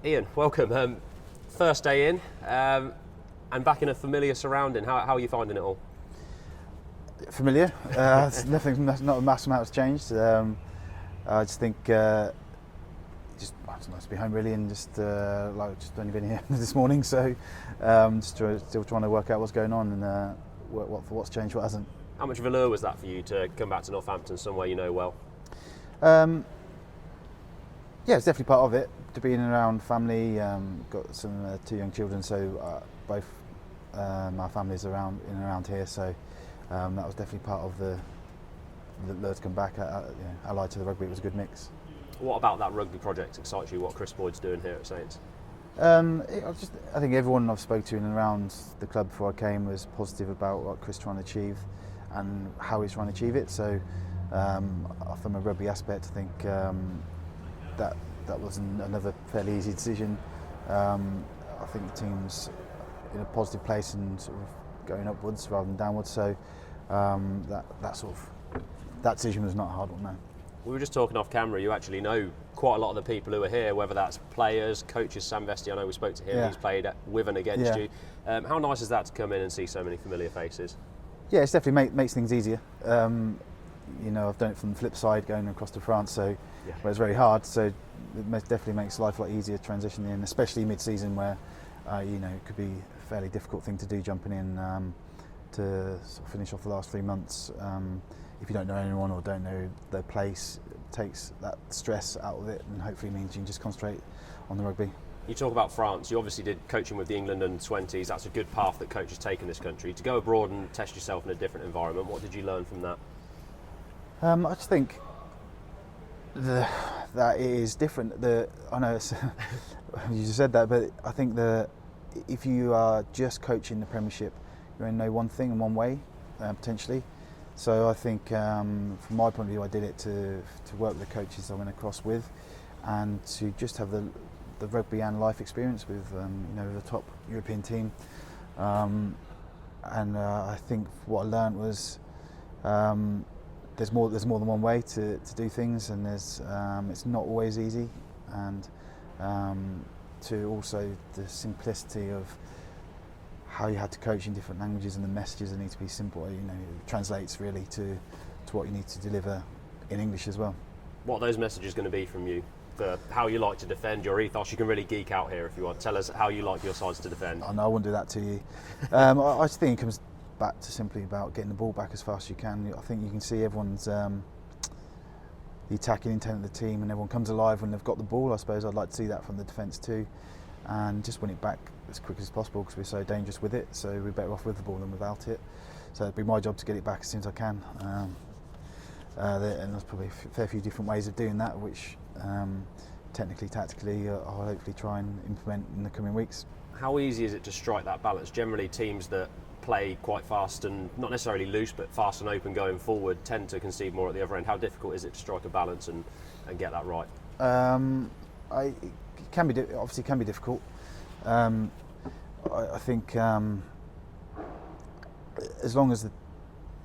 Ian, welcome. First day in, and back in a familiar surrounding. How are you finding it all? Familiar. Not a massive amount has changed. I just think it's nice to be home really, and just only been here this morning, so still trying to work out what's going on and what's changed, what hasn't. How much of a lure was that for you to come back to Northampton, somewhere you know well? Yeah, it's definitely part of it. To be in and around family, got some 2 young children, so both my family's in and around here, so that was definitely part of the lure to come back. Allied to the rugby, it was a good mix. What about that rugby project excites you? What Chris Boyd's doing here at Saints? I think everyone I've spoken to in and around the club before I came was positive about what Chris is trying to achieve and how he's trying to achieve it. So from a rugby aspect, I think that was another fairly easy decision. I think the team's in a positive place and sort of going upwards rather than downwards. So that decision was not a hard one, no. We were just talking off camera. You actually know quite a lot of the people who are here, whether that's players, coaches. Sam Vesti, I know we spoke to him. Yeah. He's played with and against you. How nice is that to come in and see so many familiar faces? Yeah, it's definitely makes things easier. I've done it from the flip side, going across to France, so where it's very hard. So it definitely makes life a lot easier transitioning in, especially mid-season, where it could be a fairly difficult thing to do, jumping in to sort of finish off the last 3 months. If you don't know anyone or don't know the place, it takes that stress out of it, and hopefully means you can just concentrate on the rugby. You talk about France. You obviously did coaching with the England Under-20s. That's a good path that coaches take in this country. To go abroad and test yourself in a different environment, what did you learn from that? I just think that it is different. I know you just said that, but I think if you are just coaching the Premiership, you only know one thing and one way, potentially. So I think, from my point of view, I did it to work with the coaches I went across with, and to just have the rugby and life experience with the top European team. I think what I learned was there's more than one way to do things, and it's not always easy, and to also the simplicity of how you had to coach in different languages, and the messages that need to be simple. It translates really to what you need to deliver in English as well. What are those messages going to be from you for how you like to defend, your ethos? You can really geek out here if you want. Tell us how you like your sides to defend. Oh, no, I wouldn't do that to you. I just think it comes back to simply about getting the ball back as fast as you can. I think you can see everyone's the attacking intent of the team, and everyone comes alive when they've got the ball. I suppose I'd like to see that from the defence too, and just win it back as quick as possible, because we're so dangerous with it. So we're better off with the ball than without it. So it'd be my job to get it back as soon as I can. And there's probably a fair few different ways of doing that, which technically, tactically, I'll hopefully try and implement in the coming weeks. How easy is it to strike that balance? Generally, teams that play quite fast and not necessarily loose, but fast and open going forward, tend to concede more at the other end. How difficult is it to strike a balance and get that right? It can be obviously can be difficult. I think as long as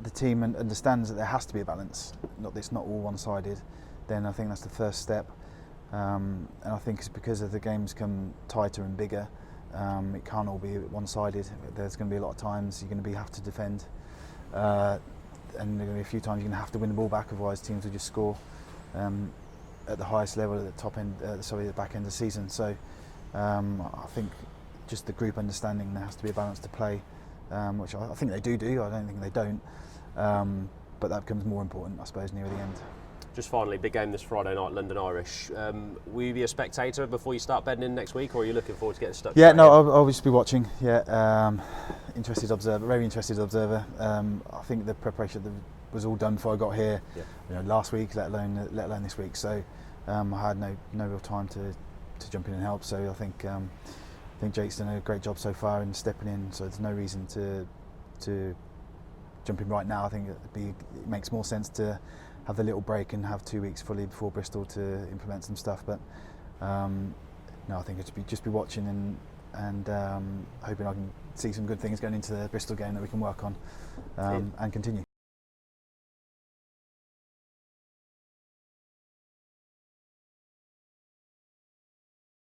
the team understands that there has to be a balance, it's not all one-sided, then I think that's the first step. And I think it's because as the games come tighter and bigger, it can't all be one-sided. There's going to be a lot of times you're going to have to defend, and there are going to be a few times you're going to have to win the ball back, otherwise teams will just score at the highest level at the top end, the back end of the season. So I think just the group understanding there has to be a balance to play, which I think they do. I don't think they don't, but that becomes more important, I suppose, near the end. Just finally, big game this Friday night, London Irish. Will you be a spectator before you start bedding in next week, or are you looking forward to getting stuck? Yeah, no, I'll just be watching. Yeah, interested observer, very interested observer. I think the preparation was all done before I got here. Yeah. Last week, let alone this week. So I had no real time to jump in and help. So I think Jake's done a great job so far in stepping in. So there's no reason to jump in right now. I think it makes more sense to have the little break and have 2 weeks fully before Bristol to implement some stuff. But no, I think it'd just be watching and hoping I can see some good things going into the Bristol game that we can work on and continue.